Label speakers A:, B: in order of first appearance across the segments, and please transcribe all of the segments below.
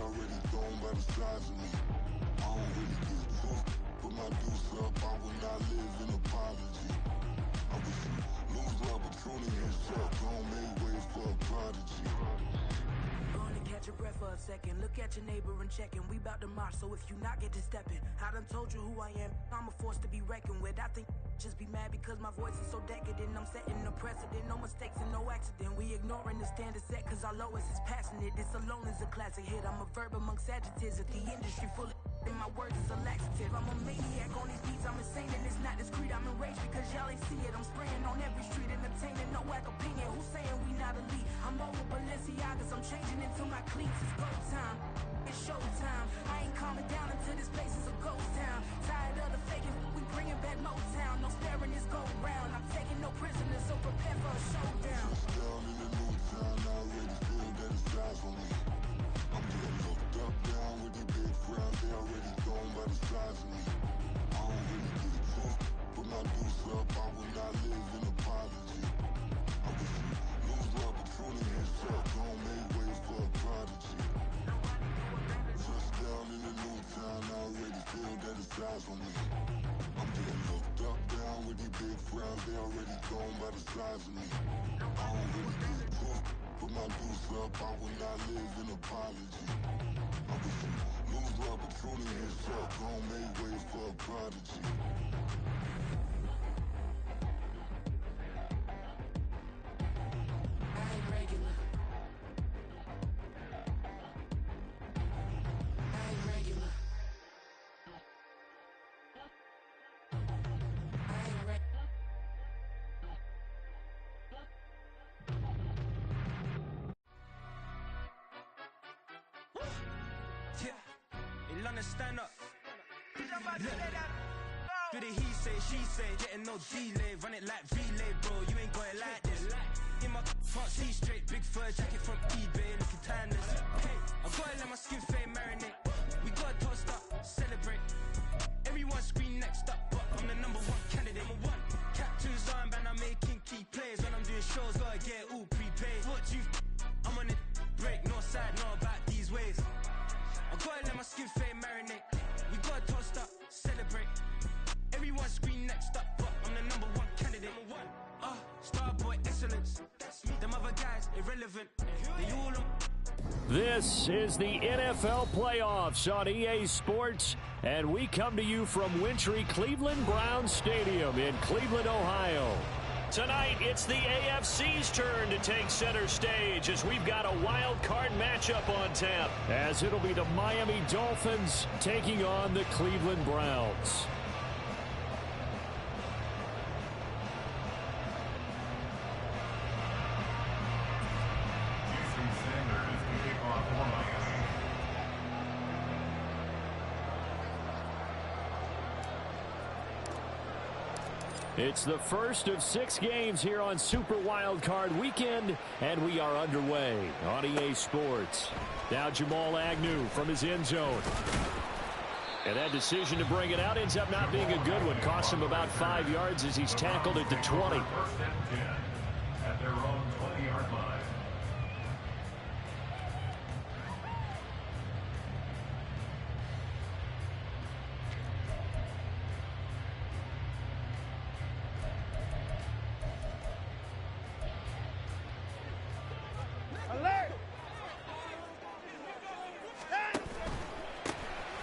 A: already thrown by the size of me. I don't really get took, put my deuce up, I will not live in apology. I wish you lose love, but truly his truck, gon' make way for a prodigy.
B: Gonna catch your breath for a second. Look at your neighbor and checkin'. We bout to march, so if you not get to steppin'. I done told you who I am. I'm a force to be reckoned with. I think just be mad because my voice is so decadent. I'm setting a precedent, no mistakes and no accident. We ignoring the standard set cause our lowest is passionate. This alone is a classic hit. I'm a verb amongst adjectives at the industry full of and my words is a laxative. I'm a maniac on these beats, I'm insane and it's not discreet. I'm enraged because y'all ain't see it. I'm spraying on every street, entertaining, no whack opinion. Who's saying we not elite? I'm over Balenciagas, I'm changing into my cleats. It's go time, it's showtime. I ain't calming down until this place is a ghost town. Tired of the faking, we bringing back Motown. No sparing this go round. I'm taking no prisoners, so prepare for a showdown.
A: Down in the new town, I already feel that it's eyes on me. I'm getting looked up, down with the big crowd, they already thrown by the size of me. I don't really get took, put my deuce up, I will not live in apology. I wish you lose love, but truly his truck, gon' make way for a prodigy. Touchdown in the new town, I already feel that it's eyes on me. I'm getting looked up, down with the big crowds, they already thrown by the size of me. I don't really get took, put my deuce up, I will not live in apology. I wish you lose love, but truly his truck, gon' make way for a prodigy.
B: I ain't regular. I ain't regular. I ain't regular.
C: Yeah, in London, stand up. Look. Do the he say, she say, getting no delay. Run it like relay, bro, you ain't going like this. In my front seat straight, big fur jacket from eBay, looking timeless. Hey, I gotta let my skin fade marinate. We gotta toast up, celebrate. Everyone scream next up, but I'm the number one candidate. Captain's armband, I'm making key plays. When I'm doing shows, gotta get all prepaid. What you I'm on it, break, no side, no about these ways. I gotta let my skin fade marinate. We gotta toast up, celebrate. Everyone scream next up, but I'm the number one candidate. Starboy excellence. Them other guys irrelevant. They all on.
D: This is the NFL playoffs on EA Sports, and we come to you from wintry Cleveland Browns Stadium in Cleveland, Ohio. Tonight, it's the AFC's turn to take center stage as we've got a wild card matchup on tap, as it'll be the Miami Dolphins taking on the Cleveland Browns. It's the first of 6 games here on Super Wildcard Weekend, and we are underway on EA Sports. Now Jamal Agnew from his end zone. And that decision to bring it out ends up not being a good one. Costs him about 5 yards as he's tackled at the 20.
E: First and 10 at their own 20-yard line.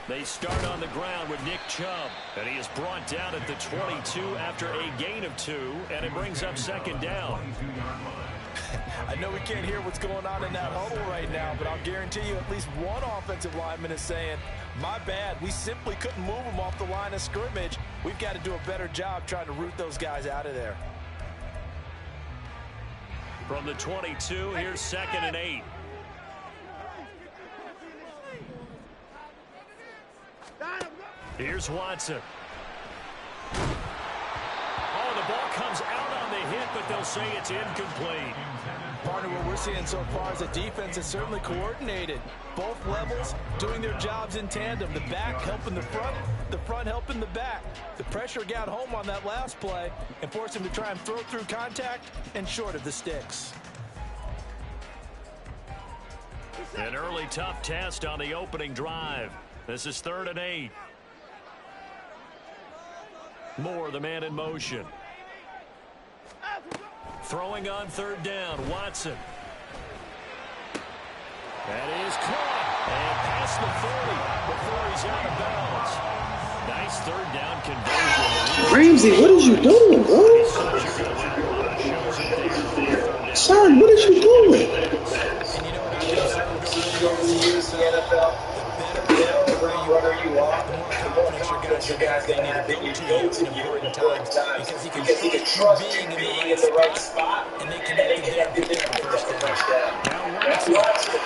D: They start on the ground with Nick Chubb, and he is brought down at the 22 after a gain of 2, and it brings up second down.
F: I know we can't hear what's going on in that huddle right now, but I'll guarantee you at least one offensive lineman is saying, my bad, we simply couldn't move them off the line of scrimmage. We've got to do a better job trying to root those guys out of there.
D: From the 22, here's 2nd and 8. Here's Watson. Oh, the ball comes out on the hit, but they'll say it's incomplete.
F: Partner, what we're seeing so far is the defense is certainly coordinated. Both levels doing their jobs in tandem. The back helping the front helping the back. The pressure got home on that last play and forced him to try and throw through contact and short of the sticks.
D: An early tough test on the opening drive. This is 3rd and 8. Moore, the man in motion. Throwing on 3rd down, Watson. That is caught. And past the 40 before he's out of bounds. Nice 3rd down conversion.
G: Ramsey, what is you doing, bro? Son, what is you doing?
F: Runner you are, the more confidence your guys they need to go to in important times because he can trust you being in the right spot and they connected there for first down. That's Watson.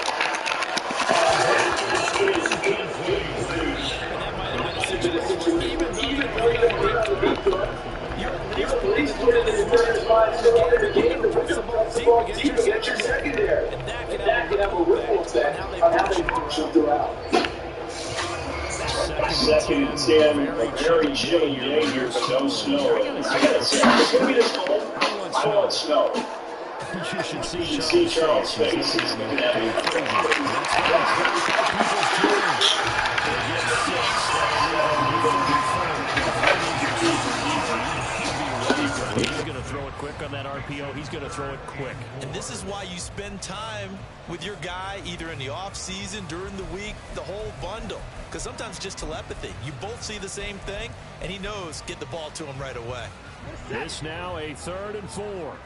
F: Even though you're at least put in the first 5 seconds of the game to put the ball deep against your secondary. And that can have a ripple effect on how they function throughout.
G: 2nd and 10, a very chilly day here, but no snow. I gotta say, it's gonna be this cold. I want snow.
D: You should see Charles' face. He's looking at me. He's going to throw it quick on that RPO. He's going to throw it quick.
F: And this is why you spend time with your guy either in the off season, during the week, the whole bundle. Because sometimes it's just telepathy. You both see the same thing, and he knows get the ball to him right away.
D: This now a 3rd and 4.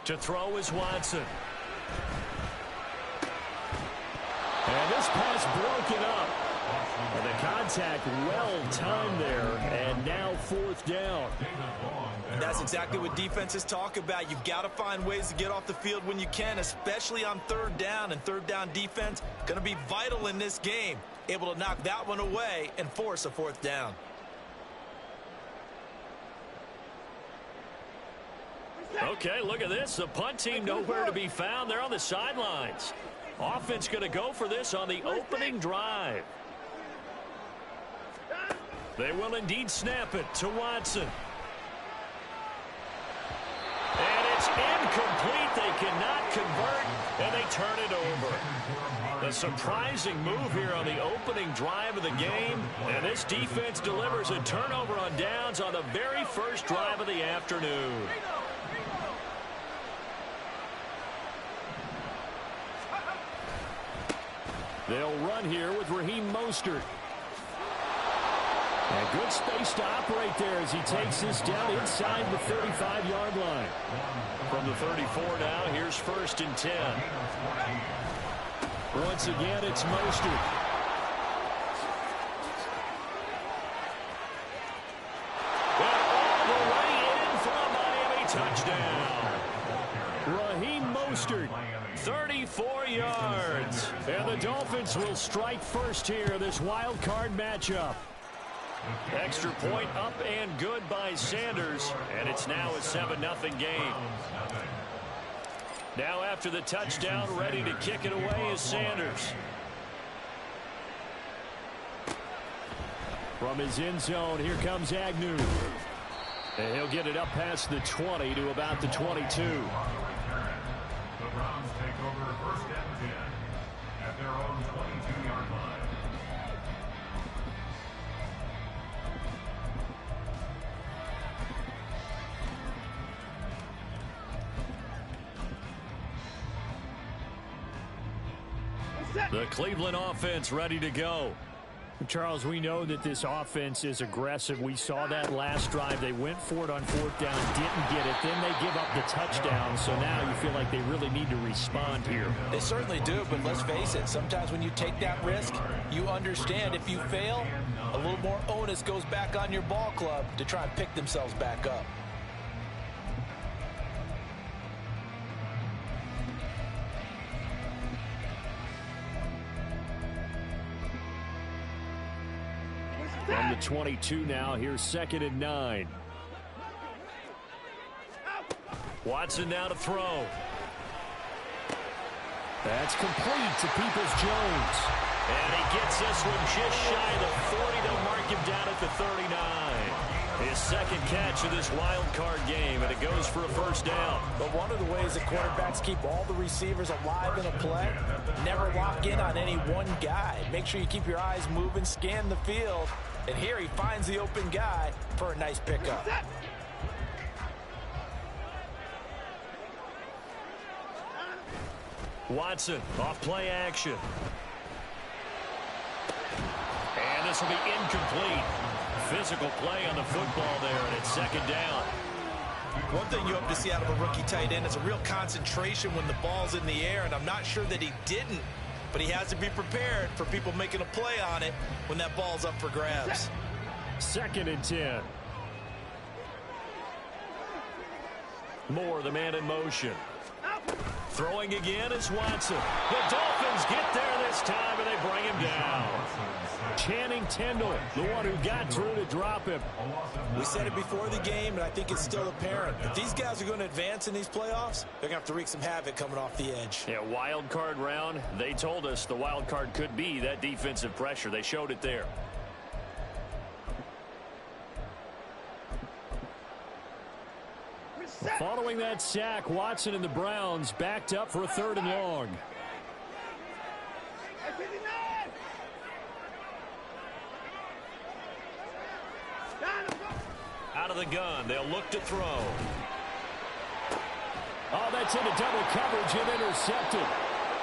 D: To throw is Watson. And this pass broken up. And the contact well timed there, and now 4th down.
F: And that's exactly what defenses talk about. You've got to find ways to get off the field when you can, especially on 3rd down. And 3rd down defense going to be vital in this game. Able to knock that one away and force a 4th down.
D: Okay, look at this. The punt team nowhere to be found. They're on the sidelines. Offense going to go for this on the opening drive. They will indeed snap it to Watson. And it's incomplete. They cannot convert, and they turn it over. A surprising move here on the opening drive of the game. And this defense delivers a turnover on downs on the very first drive of the afternoon. They'll run here with Raheem Mostert. And good space to operate there as he takes this down inside the 35-yard line. From the 34 now, here's 1st and 10. Once again, it's Mostert. And all the way in for a Miami touchdown. Raheem Mostert, 34 yards. And the Dolphins will strike first here, this wild card matchup. Extra point up and good by Sanders, and it's now a 7-0 game. Now after the touchdown, ready to kick it away is Sanders. From his end zone, here comes Agnew. And he'll get it up past the 20 to about the 22.
E: The Browns take over 1st and 10 at their own 22-yard line.
D: The Cleveland offense ready to go.
H: Charles, we know that this offense is aggressive. We saw that last drive. They went for it on 4th down, didn't get it. Then they give up the touchdown. So now you feel like they really need to respond here.
F: They certainly do, but let's face it. Sometimes when you take that risk, you understand if you fail, a little more onus goes back on your ball club to try and pick themselves back up.
D: From the 22 now, here's 2nd and 9. Watson now to throw. That's complete to Peoples-Jones. And he gets this one just shy of the 40. They'll mark him down at the 39.
H: His second catch of this wild card game, and it goes for a first down.
F: But one of the ways that quarterbacks keep all the receivers alive in a play, never lock in on any one guy. Make sure you keep your eyes moving, scan the field, and here he finds the open guy for a nice pickup.
H: Watson off play action. And this will be incomplete. Physical play on the football there, and it's second down.
F: One thing you hope to see out of a rookie tight end is a real concentration when the ball's in the air, and I'm not sure that he didn't, but he has to be prepared for people making a play on it when that ball's up for grabs.
H: Second and 10. Moore, the man in motion. Throwing again is Watson. The Dolphins get there this time, and they bring him down. Channing Tindall, the one who got through to drop him.
F: We said it before the game, and I think it's still apparent. If these guys are going to advance in these playoffs, they're going to have to wreak some havoc coming off the edge.
H: Yeah, wild card round. They told us the wild card could be that defensive pressure. They showed it there. Following that sack, Watson and the Browns backed up for a 3rd and long. Out of the gun, they'll look to throw. Oh, that's into double coverage and intercepted.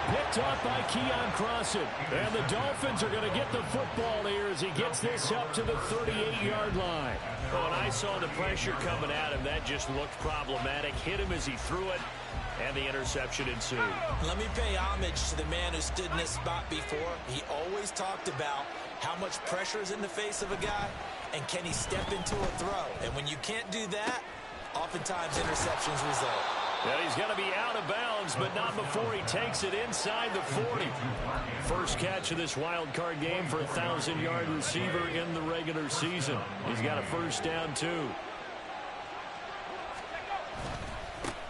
H: Picked off by Keon Crossan. And the Dolphins are going to get the football here as he gets this up to the 38-yard line. Oh, and I saw the pressure coming at him. That just looked problematic. Hit him as he threw it, and the interception ensued.
F: Let me pay homage to the man who stood in this spot before. He always talked about how much pressure is in the face of a guy, and can he step into a throw. And when you can't do that, oftentimes interceptions result.
H: Yeah, he's going to be out of bounds, but not before he takes it inside the 40. First catch of this wild card game for a 1,000-yard receiver in the regular season. He's got a first down, too.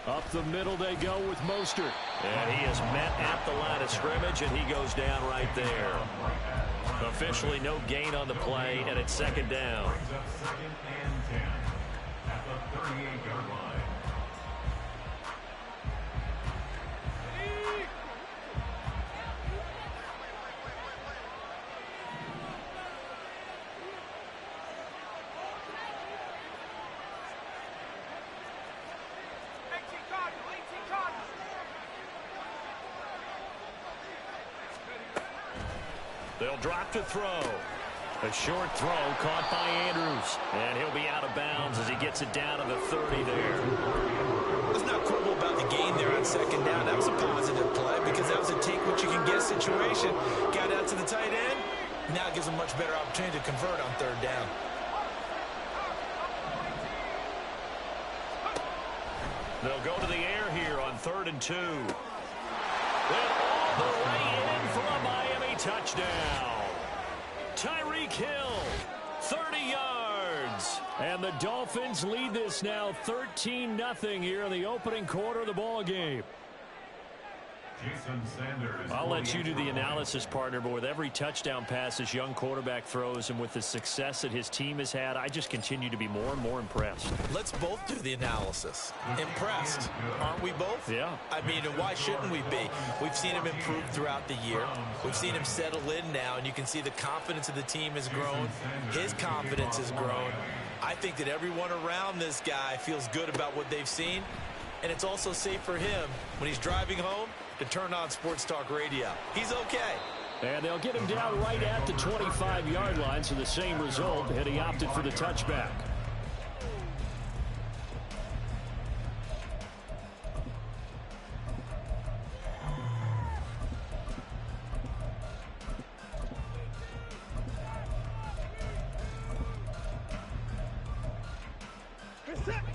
H: Up the middle they go with Mostert. And he is met at the line of scrimmage, and he goes down right there. Officially no gain on the play, and it's second down.
E: Second and 10 at the 38-yard line.
H: They'll drop to throw. A short throw caught by Andrews. And he'll be out of bounds as he gets it down to the 30 there.
F: Let's not quibble about the gain there on second down. That was a positive play because that was a take-what-you-can-get situation. Got out to the tight end. Now it gives him a much better opportunity to convert on third down.
H: They'll go to the air here on 3rd and 2. Went all the way in for a Miami touchdown. Tyreek Hill, 30 yards. And the Dolphins lead this now 13-0 here in the opening quarter of the ball game.
E: Jason Sanders.
H: I'll let you do the analysis, partner, but with every touchdown pass this young quarterback throws and with the success that his team has had, I just continue to be more and more impressed.
F: Let's both do the analysis. Impressed. Aren't we both?
H: Yeah.
F: I mean, why shouldn't we be? We've seen him improve throughout the year. We've seen him settle in now, and you can see the confidence of the team has grown. His confidence has grown. I think that everyone around this guy feels good about what they've seen, and it's also safe for him when he's driving home to turn on Sports Talk Radio. He's okay.
H: And they'll get him down right at the 25-yard line, so the same result, and he opted for the touchback.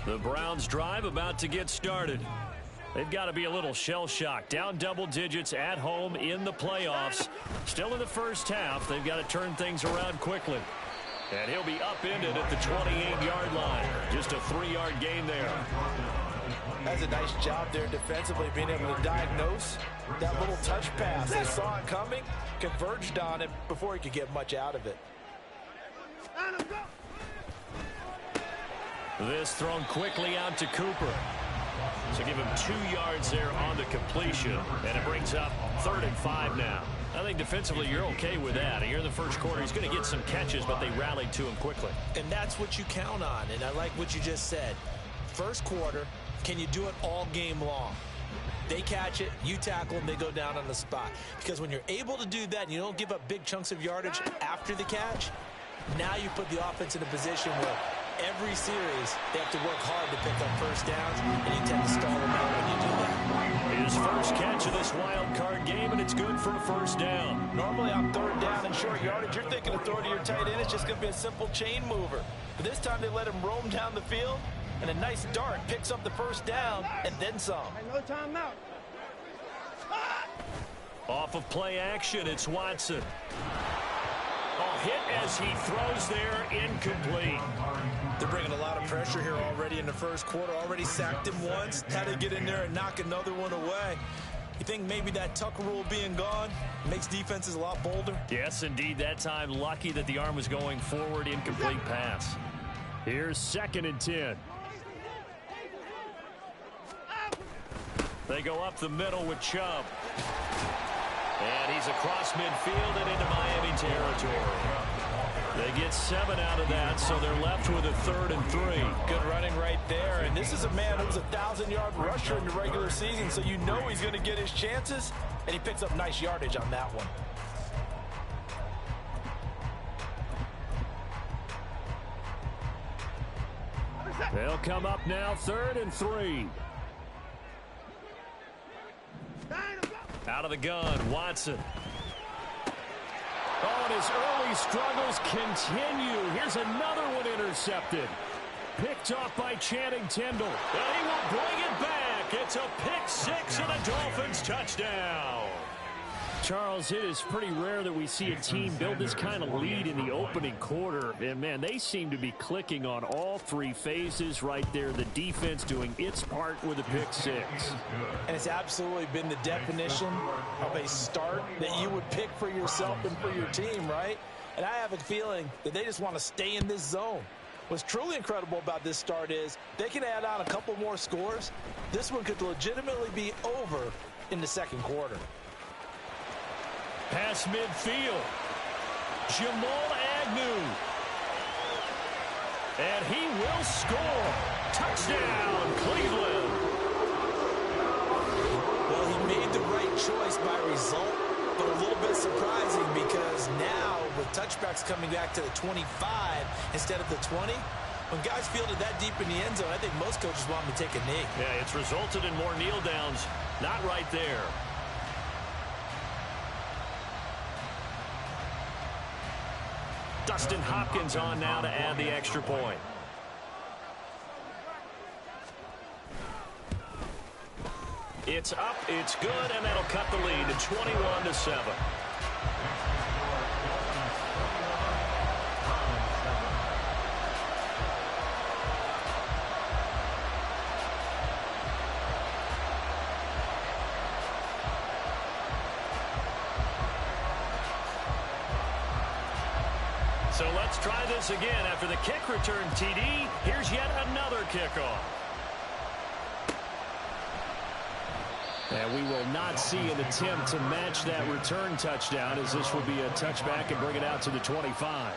H: The Browns drive about to get started. They've got to be a little shell-shocked. Down double digits at home in the playoffs. Still in the first half. They've got to turn things around quickly. And he'll be upended at the 28-yard line. Just a 3-yard gain there.
F: That's a nice job there defensively, being able to diagnose that little touch pass. They saw it coming, converged on it before he could get much out of it.
H: This thrown quickly out to Cooper. So give him 2 yards there on the completion, and it brings up 3rd and 5 now. I think defensively you're okay with that. Here in the first quarter, he's going to get some catches, but they rallied to him quickly.
F: And that's what you count on, and I like what you just said. First quarter, can you do it all game long? They catch it, you tackle them, they go down on the spot. Because when you're able to do that and you don't give up big chunks of yardage after the catch, now you put the offense in a position where every series they have to work hard to pick up first downs, and you tend to stall them out when you do that.
H: His first catch of this wild card game, and it's good for a first down.
F: Normally on 3rd down and short yardage, you're thinking of throw to your tight end. It's just going to be a simple chain mover. But this time they let him roam down the field, and a nice dart picks up the first down and then some.
I: No timeout.
H: Off of play action, it's Watson. Oh, hit as he throws there, incomplete.
F: They're bringing a lot of pressure here already in the first quarter. Already sacked him once. Had to get in there and knock another one away. You think maybe that Tucker rule being gone makes defenses a lot bolder?
H: Yes, indeed. That time, lucky that the arm was going forward. Incomplete pass. Here's 2nd and 10. They go up the middle with Chubb. And he's across midfield and into Miami territory. They get 7 out of that, so they're left with a 3rd and 3.
F: Good running right there. And this is a man who was a 1,000-yard rusher in the regular season, so you know he's going to get his chances, and he picks up nice yardage on that one.
H: They'll come up now, 3rd and 3. Out of the gun, Watson. Oh, and his early struggles continue. Here's another one intercepted. Picked off by Channing Tindall. And he will bring it back. It's a pick 6 and a Dolphins touchdown. Charles, it is pretty rare that we see a team build this kind of lead in the opening quarter. And, man, they seem to be clicking on all 3 phases right there. The defense doing its part with a pick 6.
F: And it's absolutely been the definition of a start that you would pick for yourself and for your team, right? And I have a feeling that they just want to stay in this zone. What's truly incredible about this start is they can add on a couple more scores. This one could legitimately be over in the second quarter.
H: Pass midfield. Jamal Agnew. And he will score. Touchdown, Cleveland.
F: Well, he made the right choice by result, but a little bit surprising because now with touchbacks coming back to the 25 instead of the 20, when guys fielded that deep in the end zone, I think most coaches want them to take a knee.
H: Yeah, it's resulted in more kneel downs. Not right there. Dustin Hopkins on now to add the extra point. It's up, it's good, and that'll cut the lead to 21-7. So let's try this again. After the kick return, TD, here's yet another kickoff. And we will not see an attempt to match that return touchdown, as this will be a touchback and bring it out to the 25.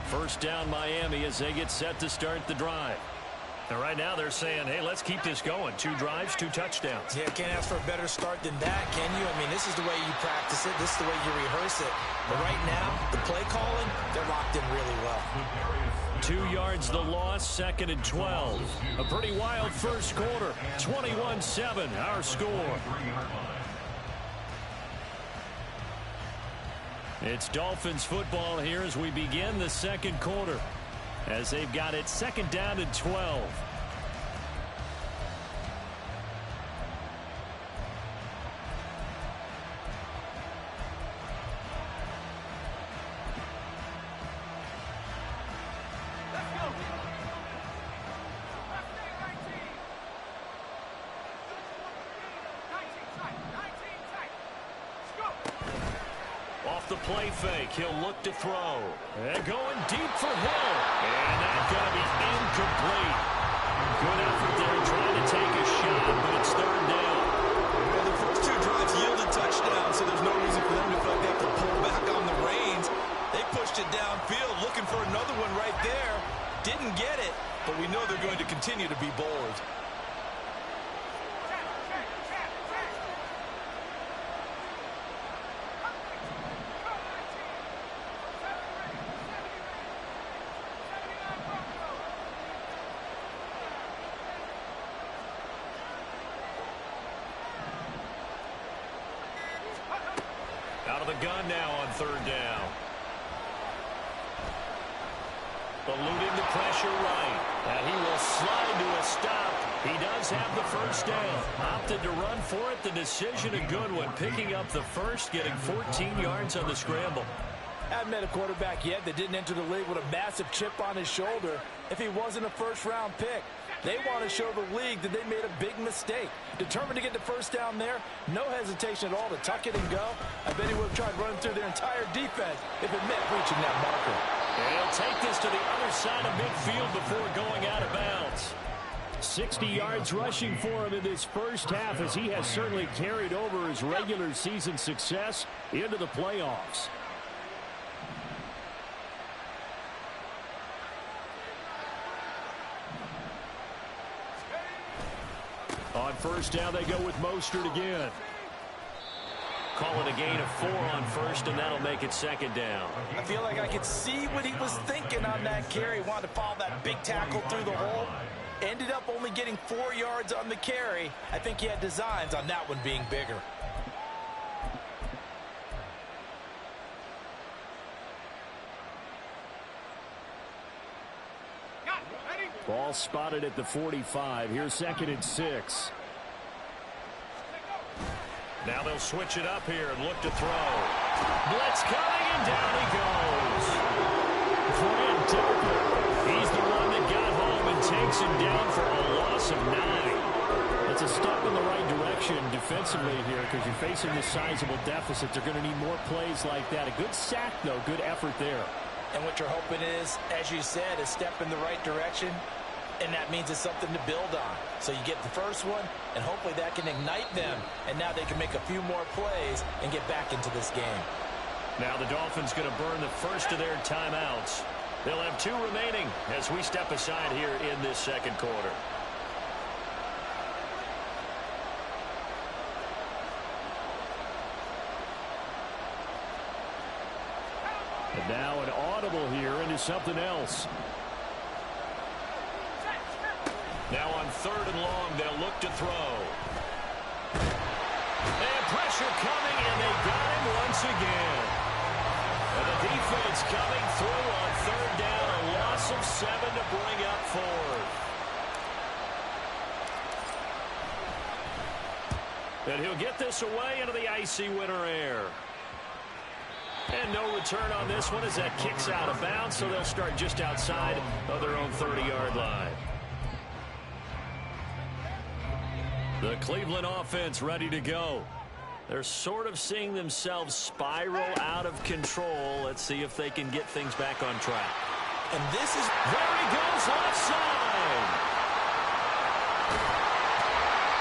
H: First down Miami as they get set to start the drive. And right now they're saying, hey, let's keep this going. 2 drives, 2 touchdowns.
F: Yeah, can't ask for a better start than that, can you? I mean, this is the way you practice it. This is the way you rehearse it. But right now, the play calling, they're locked in really well.
H: 2 yards the loss, 2nd and 12. A pretty wild first quarter. 21-7, our score. It's Dolphins football here as we begin the second quarter, as they've got it 2nd down and 12. Off the play fake, he'll look to throw. And going deep for Hill. And that's going to be incomplete. Good effort there trying to take a shot, but it's third down.
F: Well, the first two drives yielded touchdowns, so there's no reason for them to feel like they have to pull back on the reins. They pushed it downfield, looking for another one right there. Didn't get it, but we know they're going to continue to be bold.
H: Out of the gun now on third down. Eluding the pressure right. And he will slide to a stop. He does have the first down. Opted to run for it. The decision a good one. Picking up the first, getting 14 yards on the scramble.
F: Haven't met a quarterback yet that didn't enter the league with a massive chip on his shoulder if he wasn't a first-round pick. They want to show the league that they made a big mistake. Determined to get the first down there, no hesitation at all to tuck it and go. I bet he would have tried running through their entire defense if it meant reaching that marker.
H: And he'll take this to the other side of midfield before going out of bounds. 60 yards rushing for him in this first half, as he has certainly carried over his regular season success into the playoffs. On first down, they go with Mostert again. Call it a gain of 4 on first, and that'll make it second down.
F: I feel like I could see what he was thinking on that carry. Wanted to follow that big tackle through the hole. Ended up only getting 4 yards on the carry. I think he had designs on that one being bigger.
H: Ball spotted at the 45. Here's 2nd and 6. Now they'll switch it up here and look to throw. Blitz coming, and down he goes. Grant Delpit. He's the one that got home and takes him down for a loss of 9. It's a step in the right direction defensively here because you're facing this sizable deficit. They're going to need more plays like that. A good sack, though. Good effort there.
F: And what you're hoping is, as you said, a step in the right direction, and that means it's something to build on. So you get the first one, and hopefully that can ignite them, and now they can make a few more plays and get back into this game.
H: Now the Dolphins going to burn the first of their timeouts. They'll have 2 remaining as we step aside here in this second quarter. And now an audible here into something else. Now on 3rd and long, they'll look to throw. And pressure coming, and they got him once again. And the defense coming through on 3rd down, a loss of 7 to bring up 4th. And he'll get this away into the icy winter air. And no return on this one as that kicks out of bounds, so they'll start just outside of their own 30-yard line. The Cleveland offense ready to go. They're sort of seeing themselves spiral out of control. Let's see if they can get things back on track.
F: And this is...
H: There he goes, offside!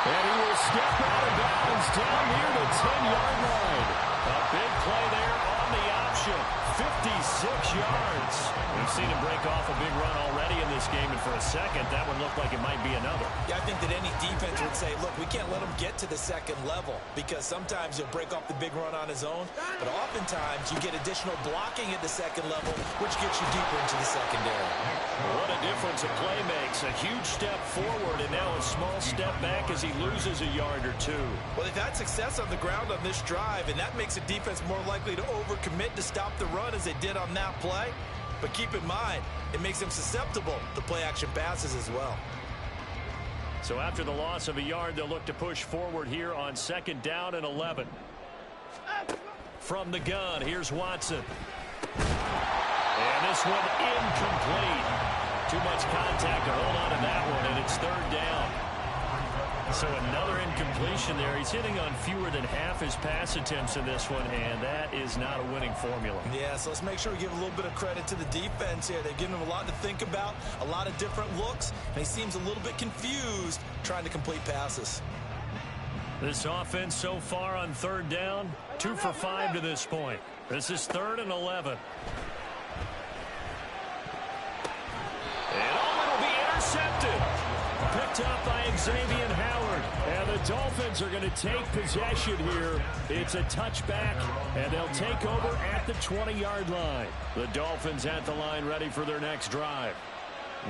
H: And he will step out of bounds down near the 10-yard line. A big play there on the option. 56 yards. We've seen him break off a big run already in this game, and for a second, that one looked like it might be another.
F: Yeah, I think that any defense would say, look, we can't let him get to the second level because sometimes he'll break off the big run on his own, but oftentimes you get additional blocking at the second level, which gets you deeper into the secondary.
H: What a difference a play makes. A huge step forward and now a small step back as he loses a yard or 2.
F: Well, they've had success on the ground on this drive, and that makes a defense more likely to overcommit to stop the run as they did on that play. But keep in mind, it makes them susceptible to play-action passes as well.
H: So after the loss of a yard, they'll look to push forward here on 2nd down and 11. From the gun, here's Watson. And this one incomplete. Too much contact to hold on to that one, and it's 3rd down. So another incompletion there. He's hitting on fewer than half his pass attempts in this one, and that is not a winning formula.
F: Yeah, so let's make sure we give a little bit of credit to the defense here. They've given him a lot to think about, a lot of different looks, and he seems a little bit confused trying to complete passes.
H: This offense so far on third down, 2 for 5 to this point. This is 3rd and 11. And it'll be intercepted. Picked up by Xavier Howard. And the Dolphins are going to take possession here. It's a touchback, and they'll take over at the 20-yard line. The Dolphins at the line ready for their next drive.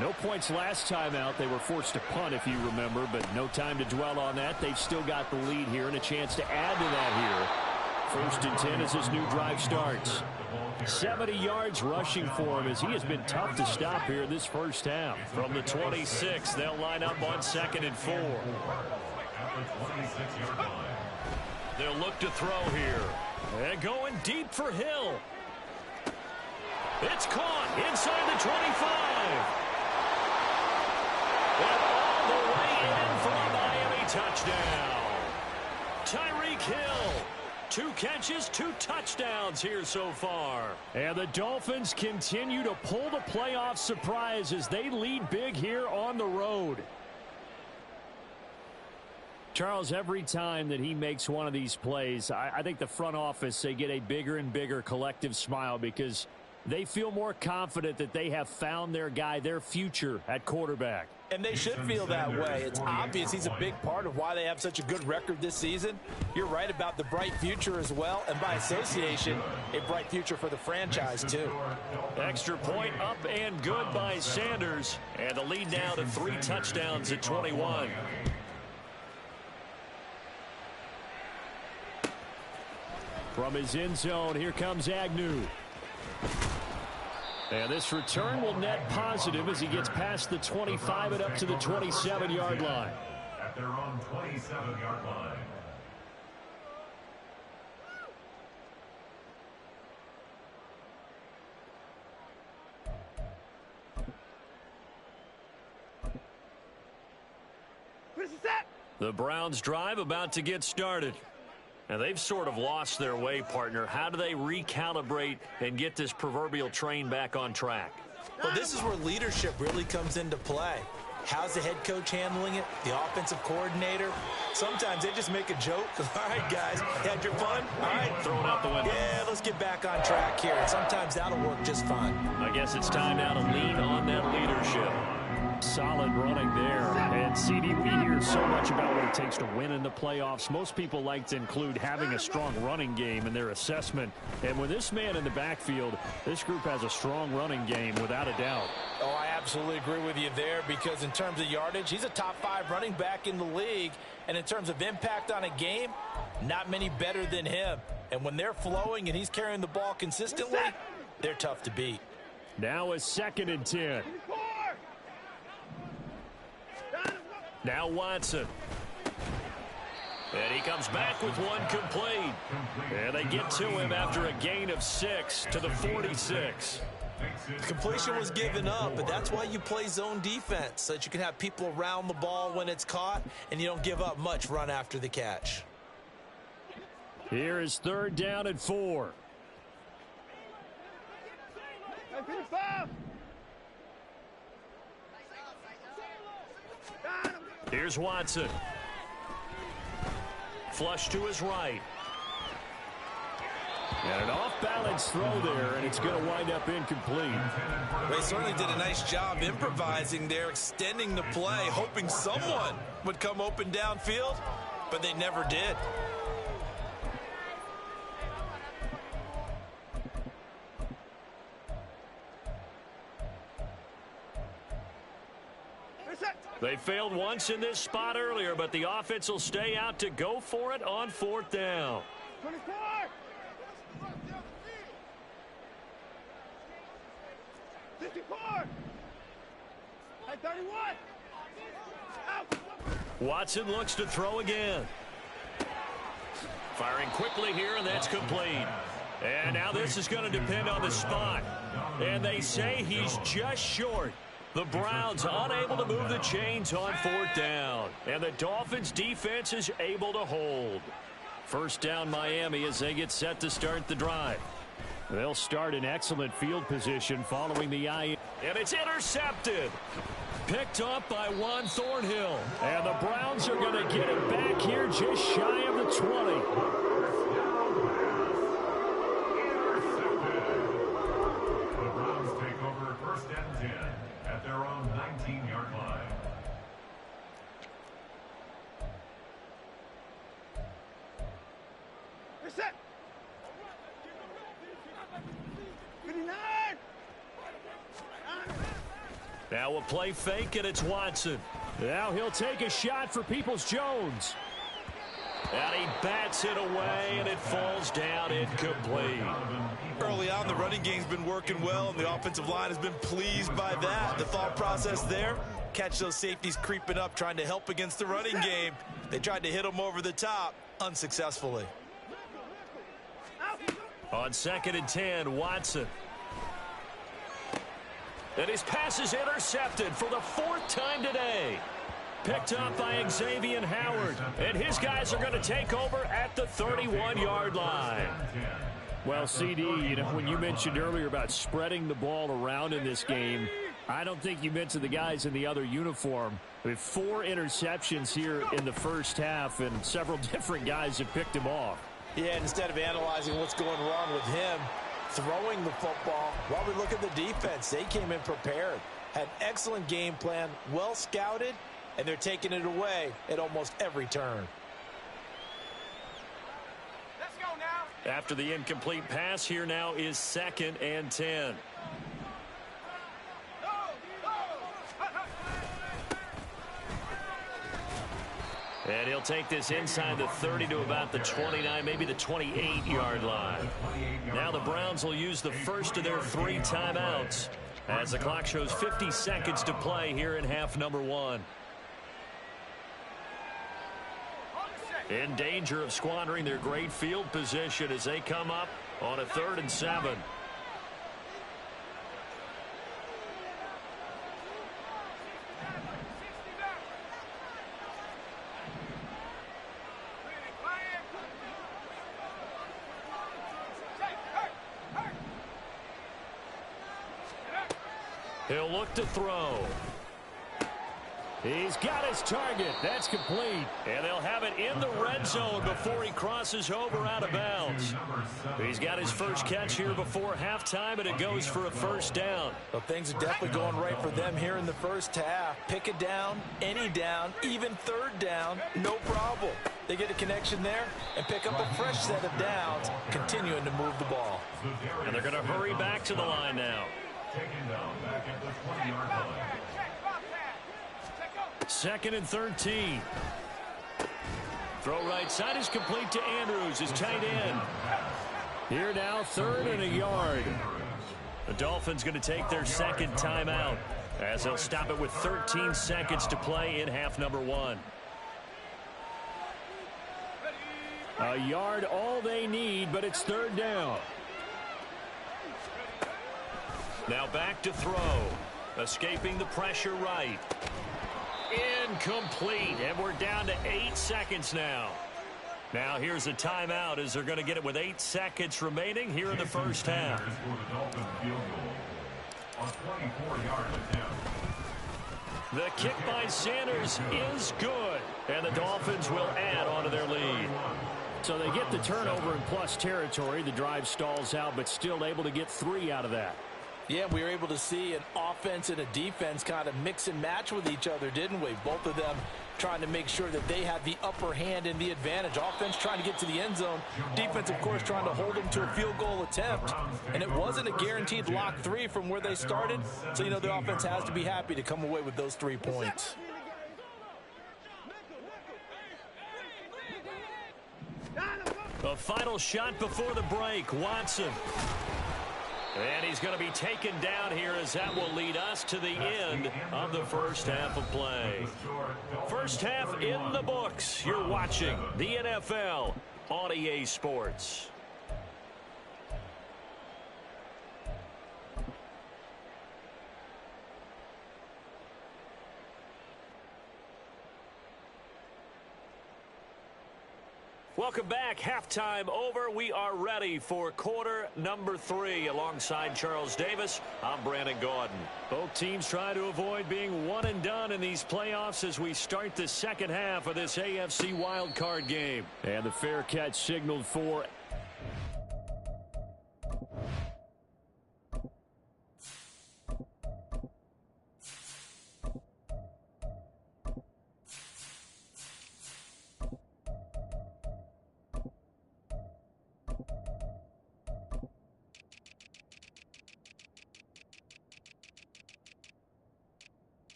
H: No points last time out. They were forced to punt, if you remember, but no time to dwell on that. They've still got the lead here and a chance to add to that here. 1st and 10 as this new drive starts. 70 yards rushing for him as he has been tough to stop here this first half. From the 26, they'll line up on 2nd and 4. They'll look to throw here. And going deep for Hill. It's caught inside the 25. And all the way in for a Miami touchdown. Tyreek Hill. 2 catches, 2 touchdowns here so far. And the Dolphins continue to pull the playoff surprise as they lead big here on the road. Charles, every time that he makes one of these plays, I think the front office, they get a bigger and bigger collective smile because they feel more confident that they have found their guy, their future at quarterback.
F: And they should feel that way. It's obvious he's a big part of why they have such a good record this season. You're right about the bright future as well, and by association, a bright future for the franchise too.
H: Extra point up and good by Sanders, and the lead now to 3 touchdowns at 21. From his end zone, here comes Agnew. And this return will net positive as he gets past the 25 and up to the 27-yard line.
E: At their own 27-yard line.
H: The Browns drive about to get started. And they've sort of lost their way, partner. How do they recalibrate and get this proverbial train back on track?
F: Well, this is where leadership really comes into play. How's the head coach handling it? The offensive coordinator? Sometimes they just make a joke. All right, guys, had your fun? All right.
H: Throw it out the window.
F: Yeah, let's get back on track here. And sometimes that'll work just fine.
H: I guess it's time now to lean on that leadership. Solid running there. And, CD, we hear so much about what it takes to win in the playoffs. Most people like to include having a strong running game in their assessment. And with this man in the backfield, this group has a strong running game without a doubt.
F: Oh, I absolutely agree with you there because in terms of yardage, he's a top 5 running back in the league. And in terms of impact on a game, not many better than him. And when they're flowing and he's carrying the ball consistently, they're tough to beat.
H: Now a 2nd and 10. Now Watson. And he comes back with one complete. And they get to him after a gain of 6 to the 46.
F: The completion was given up, but that's why you play zone defense, so that you can have people around the ball when it's caught, and you don't give up much run after the catch.
H: Here is 3rd down and 4. Here's Watson. Flush to his right. And an off-balance throw there, and it's going to wind up incomplete.
F: They certainly did a nice job improvising there, extending the play, hoping someone would come open downfield, but they never did.
H: They failed once in this spot earlier, but the offense will stay out to go for it on 4th down.
I: 24! 54! 31! Out!
H: Watson looks to throw again. Firing quickly here, and that's complete. And now this is going to depend on the spot. And they say he's just short.
D: The Browns unable to move the chains on 4th down. And the Dolphins defense is able to hold. First down Miami as they get set to start the drive. They'll start in excellent field position following the eye. And it's intercepted. Picked up by Juan Thornhill. And the Browns are going to get it back here just shy of the 20.
E: The Browns take over 1st and 10 at their own 19-yard line.
I: They're set. 59.
D: Now a play fake, and it's Watson. Now he'll take a shot for Peoples-Jones. And he bats it away, and it falls down incomplete.
F: Early on, the running game's been working well, and the offensive line has been pleased by that. The thought process there, catch those safeties creeping up, trying to help against the running game. They tried to hit them over the top, unsuccessfully.
D: On 2nd and 10, Watson. And his pass is intercepted for the 4th time today. Picked up by Xavier Howard. And his guys are going to take over at the 31-yard line. Well, CD, you know, when you mentioned earlier about spreading the ball around in this game, I don't think you mentioned the guys in the other uniform. With 4 interceptions here in the first half, and several different guys have picked him off.
F: Yeah, instead of analyzing what's going wrong with him, throwing the football, while we look at the defense, they came in prepared, had excellent game plan, well scouted, and they're taking it away at almost every turn.
I: Let's go now.
D: After the incomplete pass, here now is 2nd and 10. And he'll take this inside the 30 to about the 29, maybe the 28-yard line. Now the Browns will use the first of their 3 timeouts as the clock shows 50 seconds to play here in half number 1. In danger of squandering their great field position as they come up on a 3rd and 7. He'll look to throw. He's got his target. That's complete. And they'll have it in the red zone before he crosses over out of bounds. He's got his first catch here before halftime, and it goes for a first down.
F: Well, things are definitely going right for them here in the first half. Pick it down, any down, even 3rd down, no problem. They get a connection there and pick up a fresh set of downs, continuing to move the ball.
D: And they're going to hurry back to the line now.
E: Taken down back at the 20-yard line.
D: 2nd and 13. Throw right side is complete to Andrews, his tight end. Here now, 3rd and a yard. The Dolphins going to take their 2nd timeout as they'll stop it with 13 seconds to play in half number 1. A yard all they need, but it's 3rd down. Now back to throw. Escaping the pressure right. Incomplete, and we're down to 8 seconds now. Now here's a timeout as they're going to get it with 8 seconds remaining here in the first half. The kick by Sanders is good, and the Dolphins will add on to their lead. So they get the turnover in plus territory. The drive stalls out, but still able to get 3 out of that.
F: Yeah, we were able to see an offense and a defense kind of mix and match with each other, didn't we? Both of them trying to make sure that they had the upper hand and the advantage. Offense trying to get to the end zone. Defense, of course, trying to hold them to a field goal attempt. And it wasn't a guaranteed lock 3 from where they started. So, you know, the offense has to be happy to come away with those 3 points.
D: A final shot before the break. Watson. And he's going to be taken down here as that will lead us to the end of the first half of play. First half in the books. You're watching the NFL on EA Sports. Welcome back. Halftime over. We are ready for quarter number 3. Alongside Charles Davis, I'm Brandon Gaudin. Both teams try to avoid being one and done in these playoffs as we start the second half of this AFC wildcard game. And the fair catch signaled for...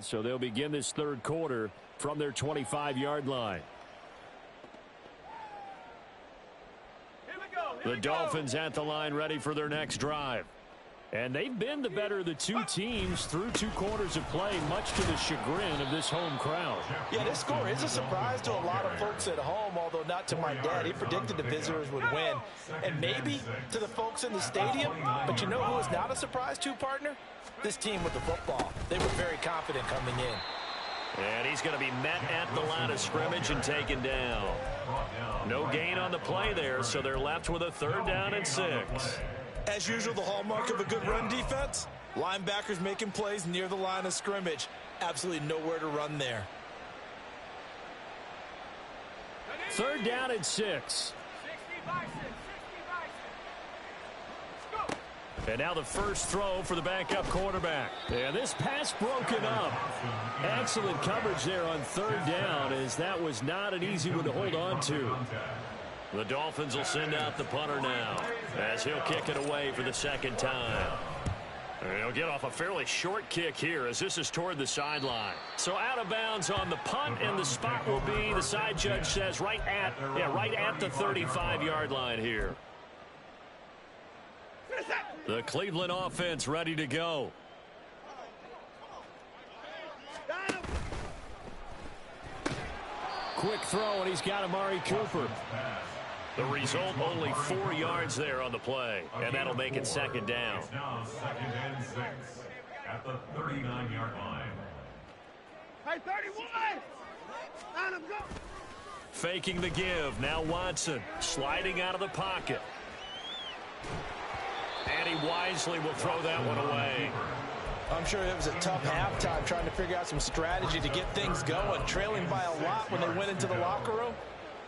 D: So they'll begin this third quarter from their 25-yard line. The Dolphins at the line ready for their next drive. And they've been the better of the two teams through 2 quarters of play, much to the chagrin of this home crowd.
F: Yeah, this score is a surprise to a lot of folks at home, although not to my dad. He predicted the visitors would win. And maybe to the folks in the stadium. But you know who is not a surprise to, partner? This team with the football. They were very confident coming in.
D: And he's going to be met at the line of scrimmage and taken down. No gain on the play there, so they're left with a 3rd down and 6.
F: As usual, the hallmark of a good run defense, linebackers making plays near the line of scrimmage. Absolutely nowhere to run there.
D: 3rd down and 6. And now the first throw for the backup quarterback. And this pass broken up. Excellent coverage there on 3rd down, as that was not an easy one to hold on to. The Dolphins will send out the punter now, as he'll kick it away for the 2nd time. He'll get off a fairly short kick here, as this is toward the sideline. So out of bounds on the punt, and the spot will be, the side judge says, right at the 35-yard line here. The Cleveland offense ready to go. Quick throw, and he's got Amari Cooper. The result, only 4 yards there on the play, and that'll make it 2nd down.
E: It's now 2nd and 6 at the 39-yard line.
I: Hey, 31! Let him go!
D: Faking the give, now Watson sliding out of the pocket. And he wisely will throw that one away.
F: I'm sure it was a tough halftime trying to figure out some strategy to get things going, trailing by a lot when they went into the locker room.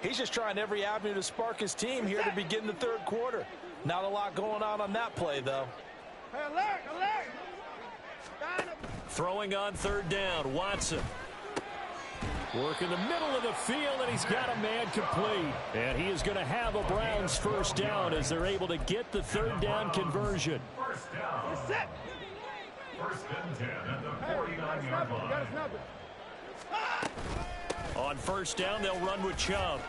F: He's just trying every avenue to spark his team here to begin the 3rd quarter. Not a lot going on that play, though.
I: Hey, alert, alert!
D: Throwing on 3rd down, Watson. Work in the middle of the field, and he's got a man complete. And he is going to have a Browns 1st down as they're able to get the 3rd down conversion.
E: 1st down. 1st and 10 at the 49-yard line.
D: On 1st down, they'll run with Chubb.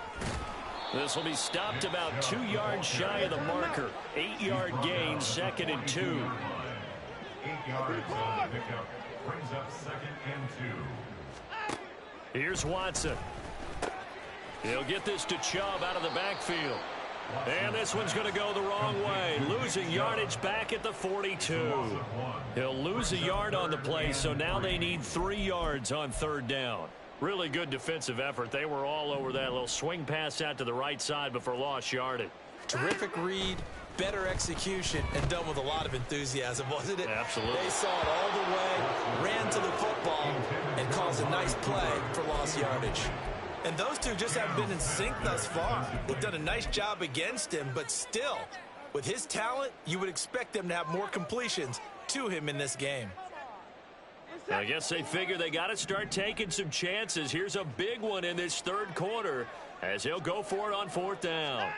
D: This will be stopped about 2 yards shy of the marker. 8-yard gain, 2nd and 2.
E: 8 yards on the pickup. Brings up 2nd and 2.
D: Here's Watson. He'll get this to Chubb out of the backfield. And this one's going to go the wrong way. Losing yardage back at the 42. He'll lose a yard on the play, so now they need 3 yards on 3rd down. Really good defensive effort. They were all over that little swing pass out to the right side before lost yardage.
F: Terrific read, better execution, and done with a lot of enthusiasm, wasn't it?
D: Absolutely.
F: They saw it all the way, ran to the football, and caused a nice play for lost yardage. And those two just haven't been in sync thus far. They've done a nice job against him, but still, with his talent, you would expect them to have more completions to him in this game.
D: I guess they figure they got to start taking some chances. Here's a big one in this 3rd quarter as he'll go for it on 4th down.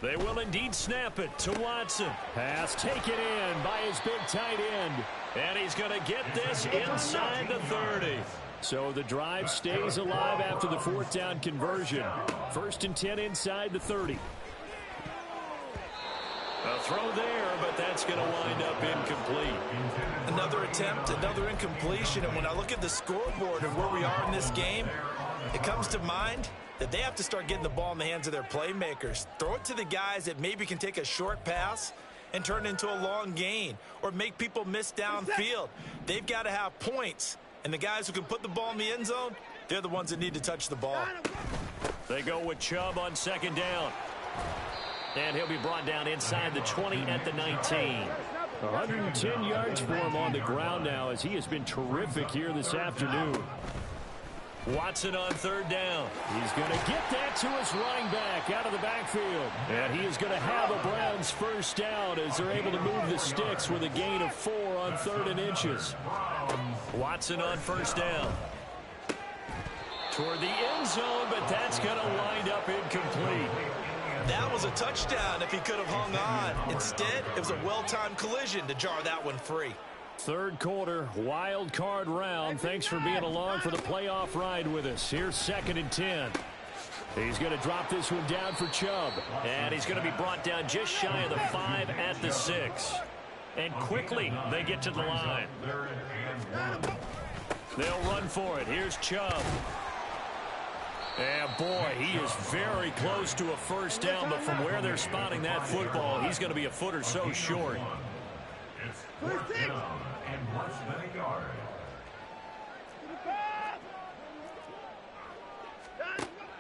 D: They will indeed snap it to Watson. Pass taken in by his big tight end. And he's going to get this inside the 30. So the drive stays alive after the 4th down conversion. 1st and 10 inside the 30. A throw there, but that's going to wind up incomplete.
F: Another attempt, another incompletion. And when I look at the scoreboard of where we are in this game, it comes to mind that they have to start getting the ball in the hands of their playmakers. Throw it to the guys that maybe can take a short pass and turn it into a long gain or make people miss downfield. They've got to have points. And the guys who can put the ball in the end zone, they're the ones that need to touch the ball.
D: They go with Chubb on 2nd down. And he'll be brought down inside the 20 at the 19. 110 yards for him on the ground now as he has been terrific here this afternoon. Watson on 3rd down. He's going to get that to his running back out of the backfield. And he is going to have a Browns 1st down as they're able to move the sticks with a gain of 4 on 3rd and inches. Watson on 1st down. Toward the end zone, but that's going to wind up incomplete.
F: That was a touchdown if he could have hung on. Instead, it was a well-timed collision to jar that one free.
D: 3rd quarter, wild card round. Thanks for being along for the playoff ride with us. Here's 2nd and 10. He's going to drop this one down for Chubb. And he's going to be brought down just shy of the 5 at the 6. And quickly, they get to the line. They'll run for it. Here's Chubb. And boy, he is very close to a 1st down, but from where they're spotting that football, he's going to be a foot or so short.
E: It's 4th down and less than a yard.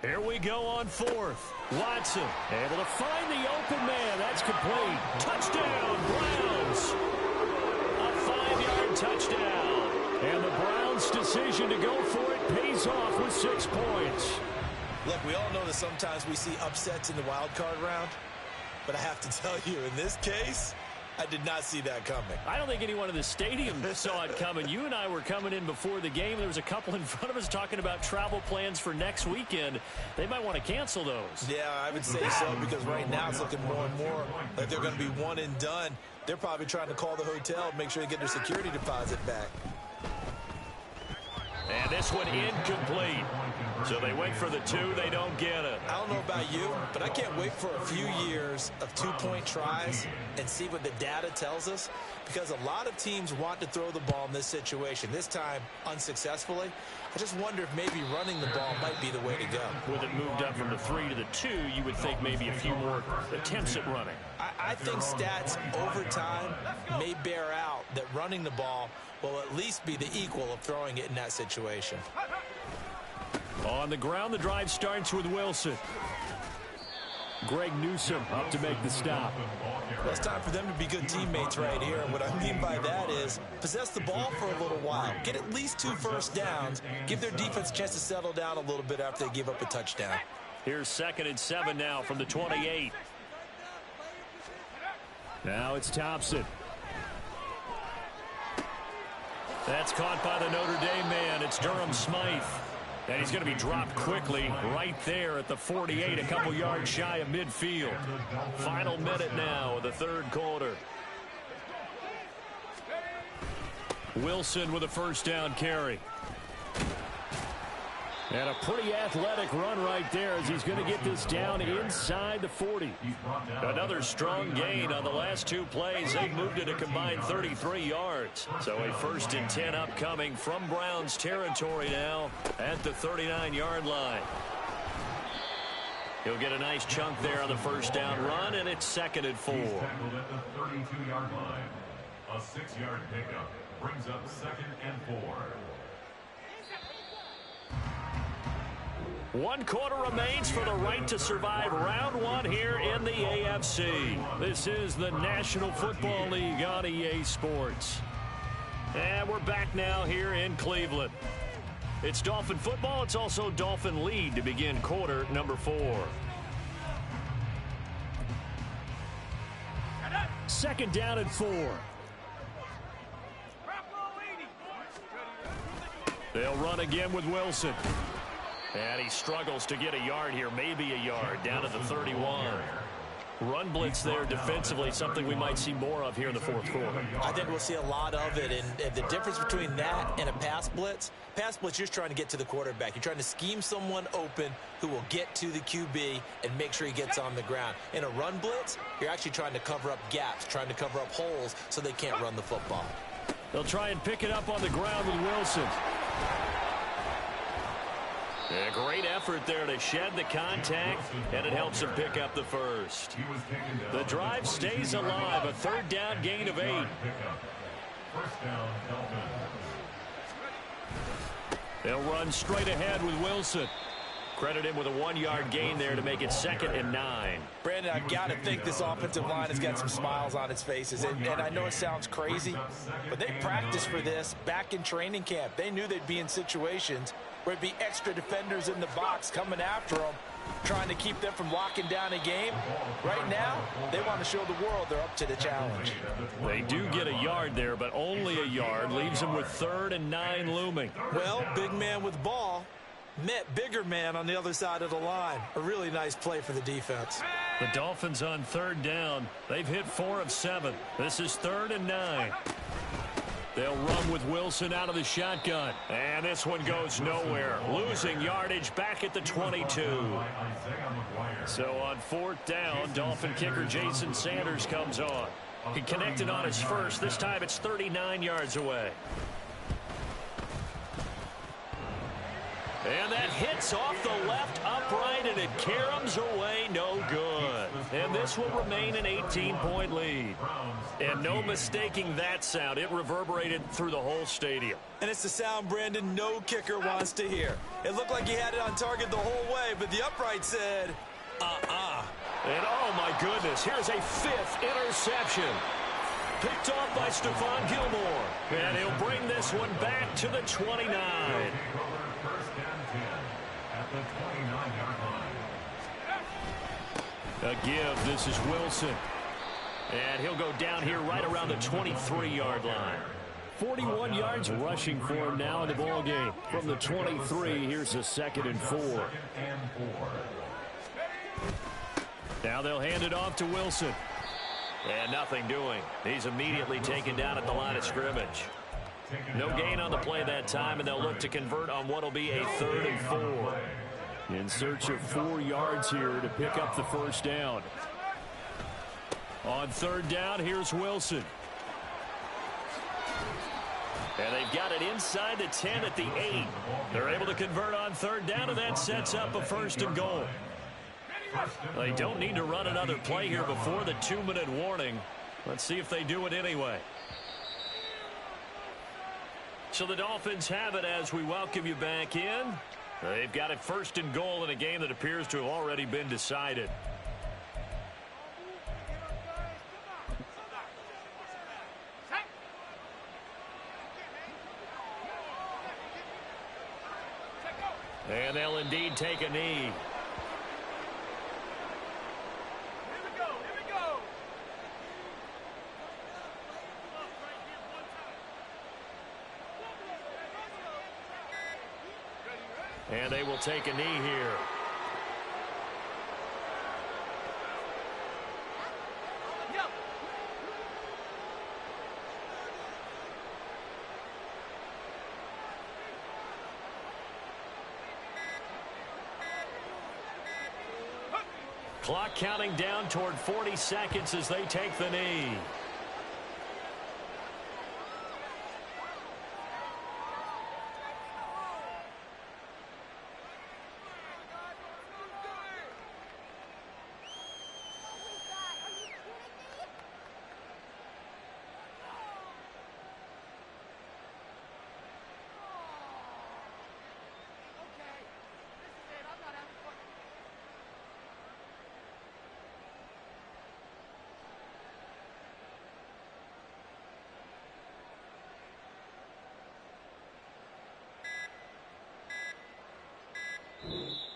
D: Here we go on 4th. Watson able to find the open man. That's complete. Touchdown, Browns. A 5-yard touchdown. And the Browns' decision to go for it pays off with 6 points.
F: Look, we all know that sometimes we see upsets in the wild card round. But I have to tell you, in this case, I did not see that coming.
D: I don't think anyone in the stadium saw it coming. You and I were coming in before the game. There was a couple in front of us talking about travel plans for next weekend. They might want to cancel those.
F: Yeah, I would say so, because right now it's looking more and more like they're going to be one and done. They're probably trying to call the hotel and make sure they get their security deposit back.
D: And this one incomplete. So they went for the 2. They don't get it.
F: I don't know about you, but I can't wait for a few years of 2-point tries and see what the data tells us, because a lot of teams want to throw the ball in this situation. This time, unsuccessfully. I just wonder if maybe running the ball might be the way to go.
D: With it moved up from the 3 to the 2, you would think maybe a few more attempts at running.
F: I think stats over time may bear out that running the ball will at least be the equal of throwing it in that situation.
D: On the ground, the drive starts with Wilson. Greg Newsome up to make the stop.
F: Well, it's time for them to be good teammates right here. And what I mean by that is possess the ball for a little while. Get at least 2 first downs. Give their defense a chance to settle down a little bit after they give up a touchdown.
D: Here's 2nd and 7 now from the 28. Now it's Thompson. That's caught by the Notre Dame man. It's Durham Smythe. And he's going to be dropped quickly right there at the 48, a couple yards shy of midfield. Final minute now of the 3rd quarter. Wilson with a 1st down carry. And a pretty athletic run right there as he's going to get this down inside the 40. Another strong gain on the last 2 plays. They've moved it a combined 33 yards. So a 1st and 10 upcoming from Browns territory now at the 39-yard line. He'll get a nice chunk there on the 1st down run, and it's 2nd and 4.
E: He's tackled at the 32-yard line. A 6-yard pickup brings up 2nd and 4.
D: 1 quarter remains for the right to survive round 1 here in the AFC. This is the National Football League on EA Sports. And we're back now here in Cleveland. It's Dolphin football. It's also Dolphin lead to begin quarter number 4. 2nd down and 4. They'll run again with Wilson. And he struggles to get a yard here, maybe a yard, down to the 31.
H: Run blitz there defensively, something we might see more of here in the fourth quarter.
F: I think we'll see a lot of it, and the difference between that and a pass blitz, you're just trying to get to the quarterback. You're trying to scheme someone open who will get to the QB and make sure he gets on the ground. In a run blitz, you're actually trying to cover up gaps, trying to cover up holes so they can't run the football.
H: They'll try and pick it up on the ground with Wilson. A great effort there to shed the contact, and it helps him pick up the first. The drive stays alive, a third down gain of 8.
E: First down, Dolphins.
H: They'll run straight ahead with Wilson. Credit him with a 1-yard gain there to make it 2nd and 9.
F: Brandon, I've got to think this offensive line has got some smiles on its faces. And I know it sounds crazy, but they practiced for this back in training camp. They knew they'd be in situations where it'd be extra defenders in the box coming after them, trying to keep them from locking down a game. Right now, they want to show the world they're up to the challenge.
H: They do get a yard there, but only a yard. Leaves them with 3rd and 9 looming.
F: Well, big man with ball met bigger man on the other side of the line. A really nice play for the defense.
H: The Dolphins on 3rd down. They've hit 4 of 7. This is 3rd and 9. They'll run with Wilson out of the shotgun. And this one goes nowhere. Losing yardage back at the 22. So on 4th down, Dolphin kicker Jason Sanders comes on. He connected on his first. This time it's 39 yards away. And that hits off the left upright, and it caroms away, no good. And this will remain an 18-point lead. And no mistaking that sound. It reverberated through the whole stadium.
F: And it's the sound, Brandon, no kicker wants to hear. It looked like he had it on target the whole way, but the upright said,
H: And oh, my goodness, here's a 5th interception. Picked off by Stephon Gilmore. And he'll bring this one back to the 29. A give. This is Wilson. And he'll go down here right around the 23-yard line. 41 yards rushing for him now in the ball game. From the 23, here's a 2nd and 4. Now they'll hand it off to Wilson. And nothing doing. He's immediately taken down at the line of scrimmage. No gain on the play that time, and they'll look to convert on what will be a 3rd and 4. In search of 4 yards here to pick up the first down. On 3rd down, here's Wilson. And they've got it inside the 10 at the 8. They're able to convert on 3rd down, and that sets up a 1st and goal. They don't need to run another play here before the 2-minute warning. Let's see if they do it anyway. So the Dolphins have it as we welcome you back in. They've got it 1st and goal in a game that appears to have already been decided. And they'll indeed take a knee. And they will take a knee here. Clock counting down toward 40 seconds as they take the knee.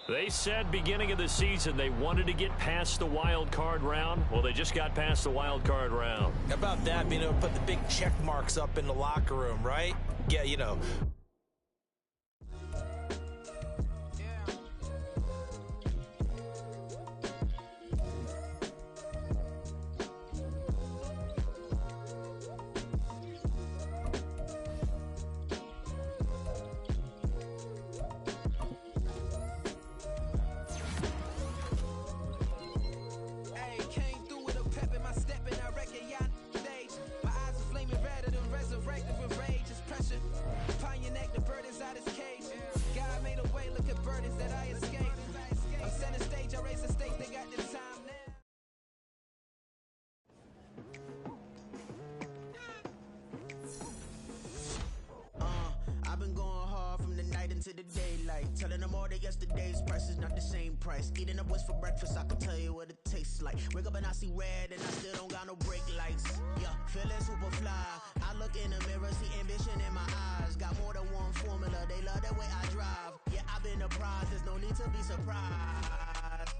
H: They said beginning of the season they wanted to get past the wild card round. Well, they just got past the wild card round.
F: How about that, being able to put the big check marks up in the locker room, right? Yeah, you know.
J: into the daylight. Telling them all that yesterday's price is not the same price. Eating up what's for breakfast, I can tell you what it tastes like. Wake up and I see red and I still don't got no brake lights. Yeah, feeling super fly. I look in the mirror, see ambition in my eyes. Got more than one formula, they love the way I drive. Yeah, I've been a prize, there's no need to be surprised.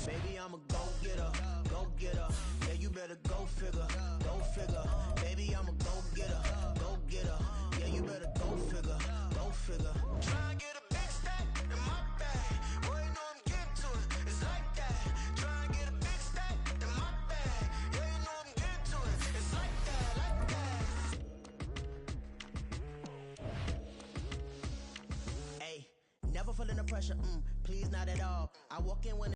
J: Baby, I'm a go-getter, go-getter. Yeah, you better go figure, go figure. Baby, I'm a go-getter, go-getter. Yeah, you better go figure, go figure. Try and get a big stack in my bag. Boy, you know I'm getting to it, it's like that. Try and get a big stack in my bag. Yeah, you know I'm getting to it, it's like that, like that. Hey, never feeling the pressure, please not at all. I walk in when